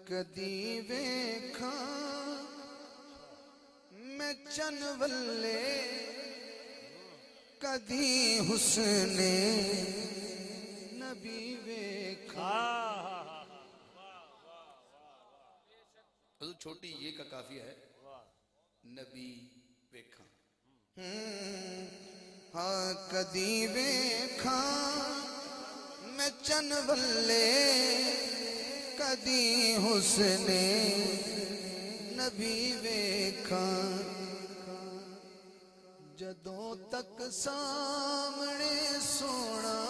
کدی ویکھاں میں چن ولے کدی حسن نبی ویکھاں. چھوٹی یہ کا کافیہ ہے نبی ویکھاں. ہاں کدی ویکھاں میں چن ولے کدی حسن نبی ویکھاں. جدوں تک سامنے سونا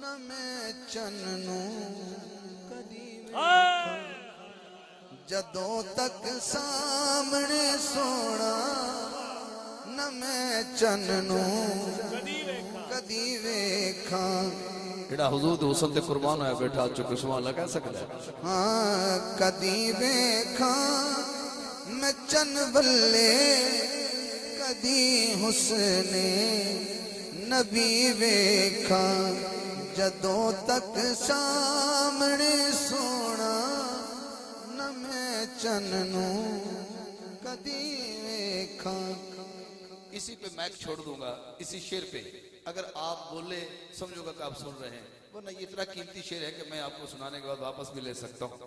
نہ میں چن نوں کدی ویکھاں. جدوں تک سامنے سونا نہ میں چن نوں کدی ویکھاں. جڑا حضور دے حسن تے قربان ہویا بیٹھا چکے سبحان اللہ کہہ سکتا ہے. ہاں کدی ویکھاں میں چن ولے کدی حسن نبی ویکھاں. جدوں تک سامنے سونا نہ میں چن نوں کدی ویکھاں. اسی پہ میک چھوڑ دوں گا اسی شعر پہ. اگر آپ بولے سمجھو گا کہ آپ سن رہے ہیں ورنہ یہ اتنا قیمتی شعر ہے کہ میں آپ کو سنانے کے بعد واپس بھی لے سکتا ہوں.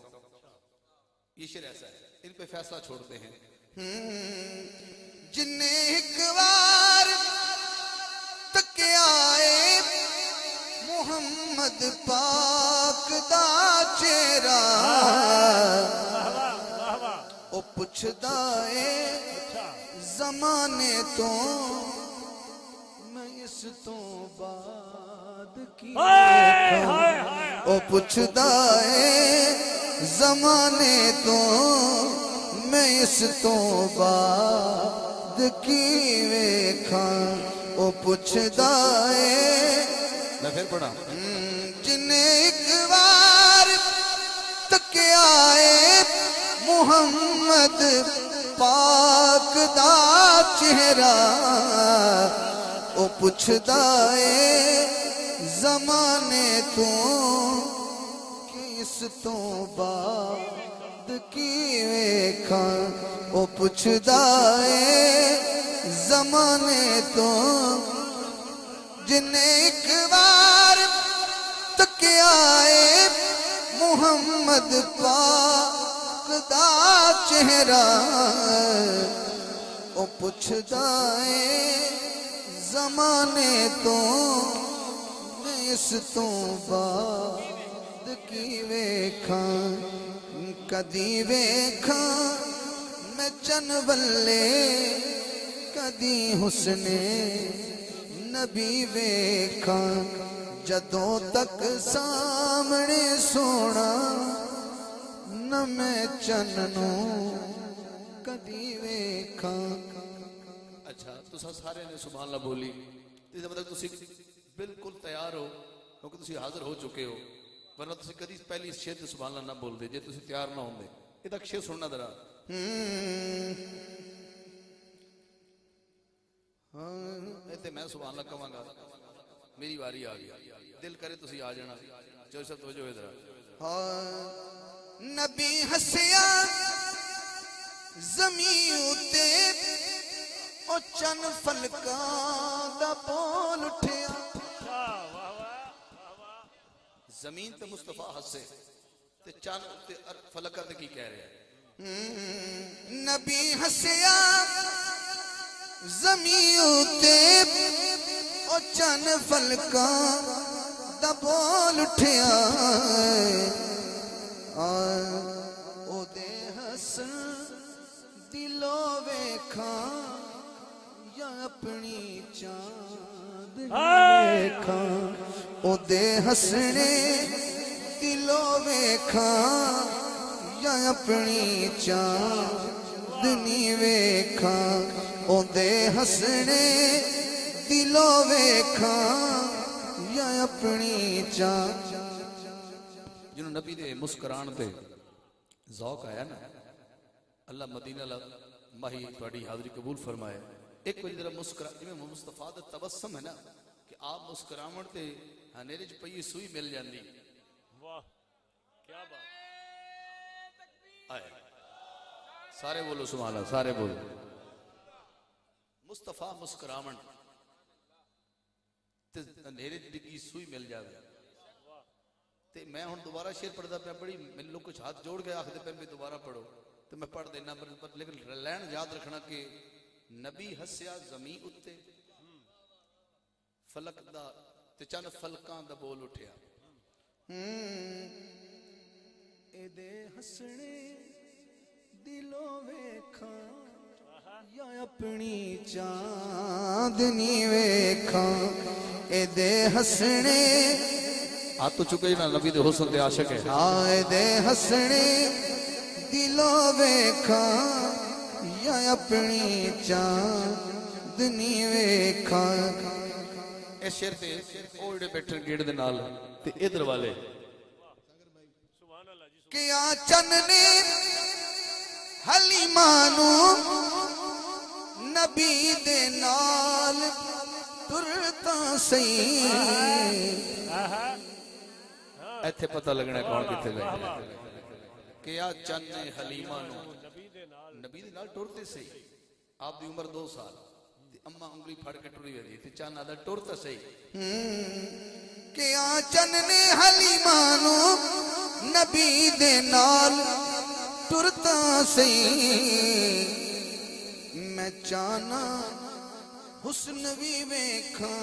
یہ شعر ایسا ہے ان پہ فیصلہ چھوڑتے ہیں. جن ایک بار تکیا اے محمد پاک دا چہرہ او پچھدا اے زمانے تو میں اس تو بعد کی ویکھاں. او پچھدا اے زمانے تو میں اس تو بعد کی ویکھاں. او پچھدا اے میں پھر پڑھا. جن ایک بار تکیا اے محمد پاک دا چہرہ او پچھدا اے زمانے تو کہ اس تو بعد کی ویکھاں. او پچھدا اے زمانے تو جن ایک بار تکیا اے محمد پاک دا چہرہ او پچھدا اے زمانے تو میں اس تو بعد کی ویکھاں. کدی ویکھاں میں چن ولے کدی حسن نبی ویکھاں. جدوں تک سامنے سونا نہ میں چن نوں کدی ویکھاں. اچھا تسا سارے نے سبحان اللہ بولی اس مطلب تسی بالکل تیار ہو کیونکہ تسی حاضر ہو چکے ہو ورنہ تسی کدی پہلی شعر تے سبحان اللہ نہ بول دے جے تسی تیار نہ ہوندے. یہ تک شعر سننا ذرا. تے میں سبحان اللہ کہاں گا میری واری آ گئی. دل کرے تسی آ جانا. جو سب توجہ ہے ذرا. نبی ہسیا زمین اتے او چن فلکاں دا بول اٹھیا. زمین تے مصطفیٰ ہسے تے چاند تے فلکہ تے کی کہہ رہے ہیں. نبی ہسیا زمین اتے او چن فلکاں دا بول اٹھیا. او دے حسن دلو ویکھاں یا اپنی چاند ویکھاں. او دے حسنے دلو ویکھاں یا اپنی چاندنی ویکھاں. او دے حسنے دلو ویکھاں یا اپنی چاند. جنہوں نبی دے مسکران تے ذوق آیا نا اللہ مدینہ ماہی تھوڑی حاضری قبول فرمائے. ایک کوئی ذرا مسکرا جی میں مصطفیٰ دا تبسم ہے نا کہ آپ مسکراون تے ਹਨੇਰੇ 'ਚ ਪਈ ਸੂਈ ਮਿਲ ਜਾਂਦੀ। ਵਾਹ ਕੀ ਬਾਤ। ਆਏ ਸਾਰੇ ਬੋਲੋ ਸੁਭਾਨ ਅੱਲਾਹ, ਸਾਰੇ ਬੋਲੋ। ਮੁਸਤਫਾ ਮੁਸਕਰਾਵਣ ਤੇ ਹਨੇਰੇ 'ਚ ਡਿੱਗੀ ਸੂਈ ਮਿਲ ਜਾਵੇ। ਤੇ ਮੈਂ ਹੁਣ ਦੁਬਾਰਾ ਸ਼ੇਰ ਪੜਦਾ ਪਿਆ, ਬੜੀ ਮੈਨੂੰ ਲੋਕ ਕੁਝ ਹੱਥ ਜੋੜ ਕੇ ਆਖਦੇ ਪਏ ਵੀ ਦੁਬਾਰਾ ਪੜੋ, ਤੇ ਮੈਂ ਪੜ ਦੇਣਾ, ਪਰ ਲੇਕਿਨ ਲੈਣ ਯਾਦ ਰੱਖਣਾ ਕਿ ਨਬੀ ਹੱਸਿਆ ਜ਼ਮੀਨ ਉੱਤੇ ਫਲਕ ਦਾ ਤੇ ਚੰਨ ਫਲਕਾਂ ਦਾ ਬੋਲ ਉੱਠਿਆ। ਇਹਦੇ ਹੱਸਣੇ ਦਿਲੋਂ ਵੇਖਾਂ ਜਾਂ ਆਪਣੀ ਚਾਂਦਨੀ ਵੇਖਾਂ। ਇਹਦੇ ਹੱਸਣੇ ਹੱਥ ਤੋਂ ਚੁੱਕੇ ਨਾ ਨਬੀ ਦੇ ਹੁਸਨ ਦੇ ਆਸ਼ਿਕ ਹੈ। ਹਾਂ ਇਹਦੇ ਹੱਸਣੇ ਦਿਲੋਂ ਵੇਖਾਂ ਜਾਂ ਆਪਣੀ ਚਾਂਦਨੀ ਵੇਖਾਂ। ਇਸ ਸ਼ੇਰ ਤੇ ਉਹ ਜਿਹੜੇ ਬੈਠੇ ਗੇਟ ਦੇ ਨਾਲ ਤੇ ਇਧਰ ਵਾਲੇ ਸੁਭਾਨ ਅੱਲਾਹ ਜੀ। ਕਿ ਆ ਚੰਨ ਨੇ ਹਲੀਮਾ ਨੂੰ ਨਬੀ ਦੇ ਨਾਲ ਤੁਰਤਾ ਸਹੀ। ਇੱਥੇ ਪਤਾ ਲੱਗਣਾ ਕੌਣ ਕਿੱਥੇ ਬੈਠਾ। ਕਿ ਆ ਚੰਨ ਨੇ ਹਲੀਮਾ ਨੂੰ ਨਬੀ ਦੇ ਨਾਲ ਟੁਰਤੇ ਸਹੀ। ਆਪ ਦੀ ਉਮਰ 2 ਸਾਲ ਤੇ ਅੰਮਾ ਉਂਗਲੀ ਫੜ ਕੇ ਟੁਰੀ ਵੇਦੀ ਤੇ ਚੰਨ ਆਦਾ ਟੁਰਤਾ ਸਹੀ। ਕਿ ਆ ਚੰਨ ਨੇ ਹਲੀਮਾ ਨੂੰ ਨਬੀ ਦੇ ਨਾਲ ਟੁਰਤਾ ਸਹੀ। ਮੈਂ ਚਾਹਨਾ ਹੁਸਨ ਵੀ ਵੇਖਾਂ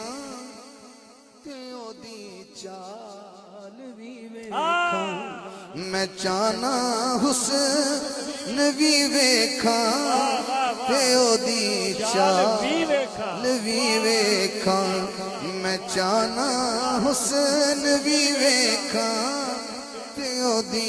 ਤੇ ਉਹਦੀ ਚਾਲ ਵੀ ਵੇਖਾਂ। ਮੈਂ ਚਾਹਨਾ ਹੁਸਨ ਵੀ ਵੇਖਾਂ ਤੇ ਉਹਦੀ ਚਾਲ ਵੀ ਵੇਖਾਂ। ਮੈਂ ਚਾਹਨਾ ਹੁਸਨ ਵੀ ਵੇਖਾਂ ਤੇ ਉਹਦੀ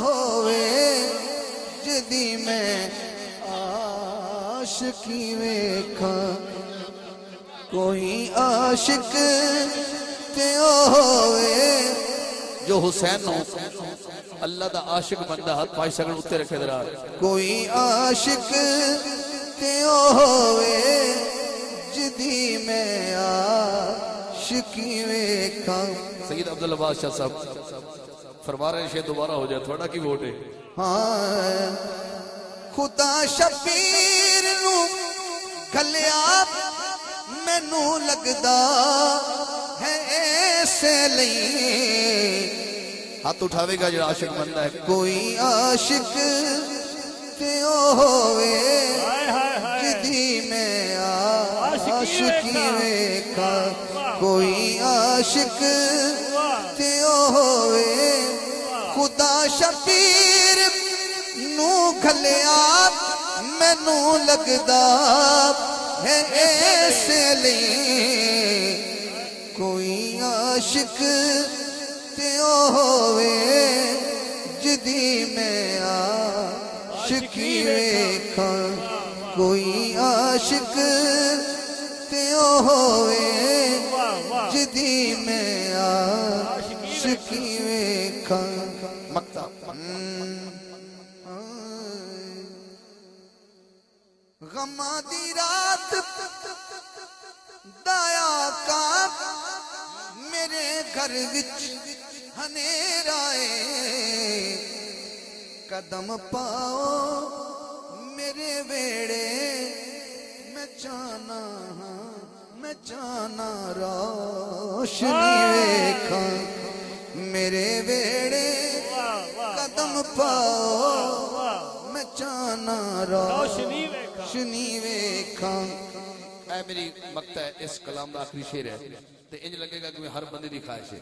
ہوئے جدی میں عاشقی ویکھا کوئی عاشق تے ہوئے جو حسین نو اللہ دا عاشق بندہ ہاتھ پائی سکن اتے رکھے درار کوئی عاشق تے ہوئے جدی میں عاشقی ویکھا سید عبداللہ بادشاہ صاحب فرما رہے ہیں شاید دوبارہ ہو جائے تھوڑا کی ووٹ ہے ہاں خدا شبیر نو گھلیا مینو لگدا ہے ایسے لئی ہاتھ اٹھاوے گا جو عاشق بندہ ہے کوئی عاشق تے ہوئے جدی میں عاشقی ویکھا کوئی عاشق تے ہوئے خدا شبیر نو گھلیا مینو لگدا ہے ایسے لئی کوئی عاشق تے ہوئے جدی میں عاشقی ویکھا کوئی عاشق تے ہوئے جدی میں عاشقی ویکھا مکتا غماں دی رات دایا کا میرے گھر وچ ہنیرا اے قدم پاؤ میرے ویڑے میں جانا روشنی ویکھا میرے ویڑے قدم پاؤ میں جانا روشنی ویکھا اے میری مکتا ہے اس کلام دا آخری شعر ہے تے انج لگے گا کہ میں ہر بندے دی خواہش ہے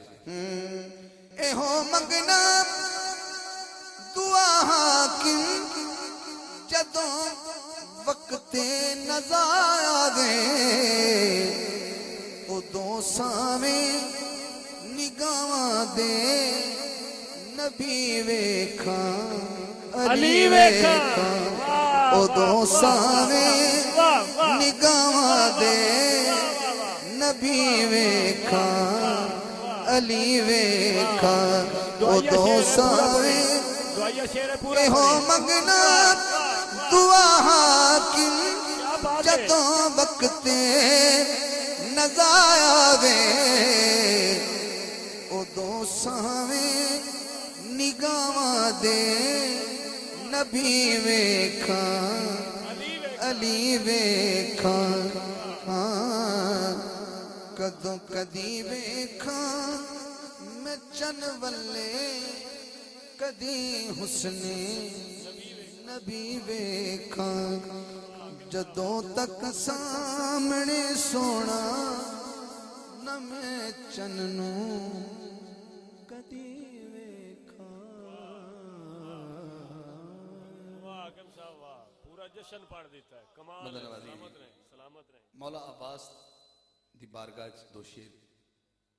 اے ہو منگنا دعا حاکم جدوں وقت نظر آوے ادوں ساویں نگاواں دے نبی ویکھا علی ویکھا ادوں ساویں نگاواں دے نبی ویکھا علی ویکھا ادوں ساویں اے ہو منگنا دعا حاکم جدوں وقت نظر آوے ادوں ساویں نگاواں دے نبی ویکھا علی ویکھا کدوں کدی ویکھا میں چن ولے کدی حسن نبی ویکھا جدوں تک سامنے سونا نہ میں چن نو کدی ویکھا واہ حاکم صاحب واہ پورا جشن پڑھ دیتا ہے کمال ہے سلامت رہیں مولا عباس دی بارگاہ دو شیر